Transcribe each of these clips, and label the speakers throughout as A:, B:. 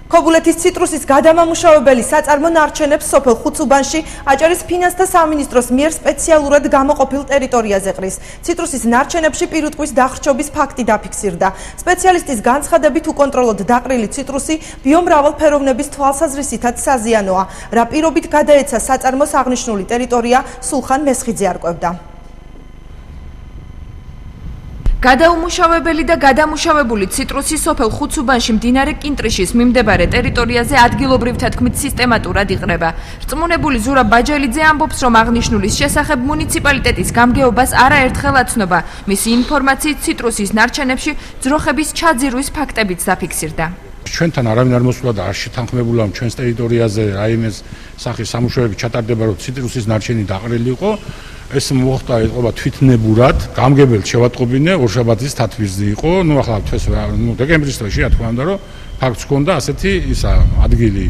A: ქობულეთის ციტრუსის გადამამუშავებელი საწარმო ნარჩენებს სოფელ ხუცუბანში აჭარის ფინანსთა სამინისტროს მიერ სპეციალურად გამოყოფილ ტერიტორიაზე ყრის. ციტრუსის ნარჩენებში პირუტყვის დახრჩობის ფაქტი დაფიქსირდა. სპეციალისტის განცხადებით უკონტროლოდ დაყრილი ციტრუსი ბიომრავალფეროვნების თვალსაზრისითაც საზიანოა. რა პირობით გადაეცა საწარმოს აღნიშნული ტერიტორია, სულხან მესხიძე არკვევდა.
B: გადაუმუშავებელი და გადამუშავებული ციტრუსი სოფელ ხუცუბანში მდინარე კინტრიშის მიმდებარე ტერიტორიაზე ადგილობრივთა თქმით სისტემატურად იყრება. რწმუნებული ზურაბ ბაჯალიძე ამბობს, რომ აღნიშნულის შესახებ მუნიციპალიტეტის გამგეობას არაერთხელ აცნობა. მისი ინფორმაციით ციტრუსის ნარჩენებში ძროხების ჩაძირვის ფაქტებიც დაფიქსირდა.
C: ჩვენთან არავინ არ მოსულა და არ შეთანხმებულა ჩვენს ტერიტორიაზე რაიმეს სახის სამუშაოები ჩატარდება, რომ ციტრუსის ნარჩენი დაყრილი იყო. ეს მოხდა ეთყობა თვითნებურად, გამგებელს შევატყობინე, ორშაბათის თათვიზი იყო. ახლა თვეს დეკემბრის თვეში რა თქმა უნდა, რომ ფაქტს ჰქონდა ასეთი ადგილი.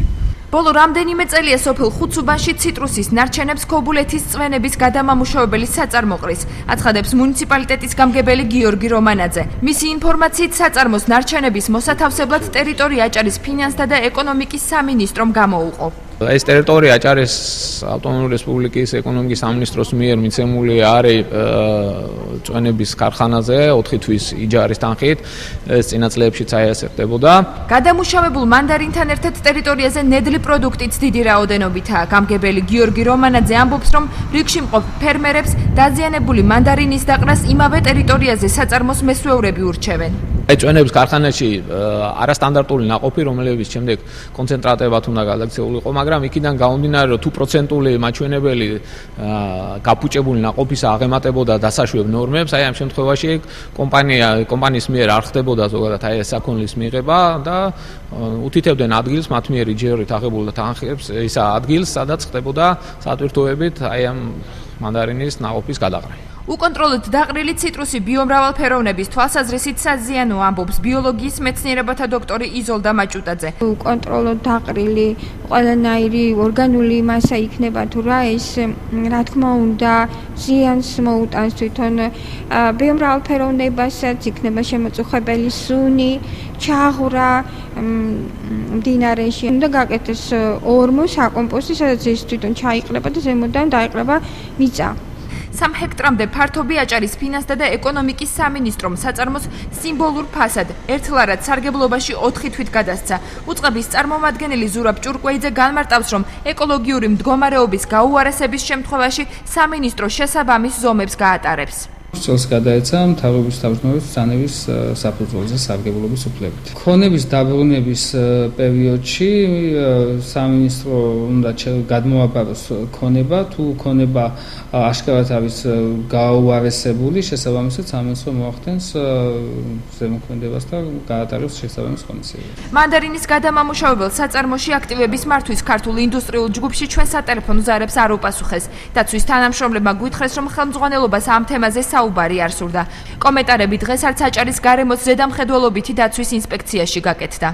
B: ბოლო რამდენიმე წელია სოფელ ხუცუბანში ციტრუსის ნარჩენებს ქობულეთის წვენების გადამამუშავებელი საწარმო ყრის, აცხადებს მუნიციპალიტეტის გამგებელი გიორგი რომანაძე. მისი ინფორმაციით საწარმოს ნარჩენების მოსათავსებლად ტერიტორია აჭარის ფინანსთა და ეკონომიკის სამინისტრომ გამოუყო.
D: ეს ტერიტორია აჭარის ავტონომიური რესპუბლიკის ეკონომიკის სამინისტროს მიერ მიცემული არის წვენების ქარხანაზე 4 თვის იჯარის თანხით. ეს წინა წლებშიც ასე ხდებოდა.
B: გადამუშავებულ მანდარინთან ერთად ტერიტორიაზე ნედლი პროდუქტიც დიდი რაოდენობითაა. გამგებელი გიორგი რომანაძე ამბობს, რომ რიგში მყოფ ფერმერებს დაზიანებული მანდარინის დაყრას იმავე ტერიტორიაზე საწარმოს მესვეურები ურჩევენ.
D: წვენების ქარხანაში არასტანდარტული ნაყოფი, რომლებიც შემდეგ კონცენტრატებად უნდა გადაქცეულიყო, მაგრამ იქიდან გამომდინარე, რომ თუ პროცენტული მაჩვენებელი გაფუჭებული ნაყოფის აღემატებოდა დასაშვებ ნორმებს, აი ამ შემთხვევაში კომპანიის მიერ არ ხდებოდა ზოგადად აი ეს საქონლის მიღება და უთითებდნენ ადგილს მათ მიერ იჯერით აღებულ თანხებს, ის ადგილს, სადაც ხდებოდა სატვირთოებით აი ამ მანდარინის ნაყოფის გადაყრა.
B: უკონტროლოდ დაყრილი ციტრუსი ბიომრავალფეროვნების თვალსაზრისით საზიანოა, ამბობს ბიოლოგიის მეცნიერებათა დოქტორი იზოლდა მაჭუტაძე.
E: უკონტროლოდ დაყრილი ყველანაირი ორგანული მასა იქნება თუ რა ის რა თქმა უნდა ზიანს მოუტანს თვითონ ბიომრავალფეროვნებასაც, იქნება შემოწუხებელი სუნი, ჩაღვრა მდინარეში. უნდა გაკეთდეს ორმო საკომპოსტი, სადაც ის თვითონ ჩაიყრება და ზემოდან დაიყრება მიწა.
B: 3 ჰექტრამდე ფართობი აჭარის ფინანსთა და ეკონომიკის სამინისტრომ საწარმოს სიმბოლურ ფასად ერთლარად სარგებლობაში 4 თვით გადასცა. უწყების წარმომადგენელი ზურაბ ჭურკვეიძე განმარტავს, რომ ეკოლოგიური მდგომარეობის გაუარესების შემთხვევაში სამინისტრო შესაბამის ზომებს გაატარებს.
F: წელს გადაეცა მთავრობის თავმჯდომარეს ბრძანების საფუძველზე სარგებლობის უფლებით. ქონების დაბრუნების პერიოდში სამინისტრო უნდა გადმოაბაროს ქონება, თუ ქონება აშკარად არის გაუარესებული, შესაბამისად სამინისტრო მოახდენს ზემოქმედებას და გაატარებს შესაბამის ხომისები.
B: მანდარინის გადამამუშავებელ საწარმოში აქტივების მართვის ქართულ ინდუსტრიულ ჯგუფში ჩვენ სატელეფონო ზარებს არ უპასუხეს. დაცვის თანამშრომლებმა გვითხრეს, რომ ხელმძღვანელობას ამ თემაზე საუბარი არ სურდა. კომენტარები დღეს არც აჭარის გარემოს ზედამხედველობითი დაცვის ინსპექციაში გაკეთდა.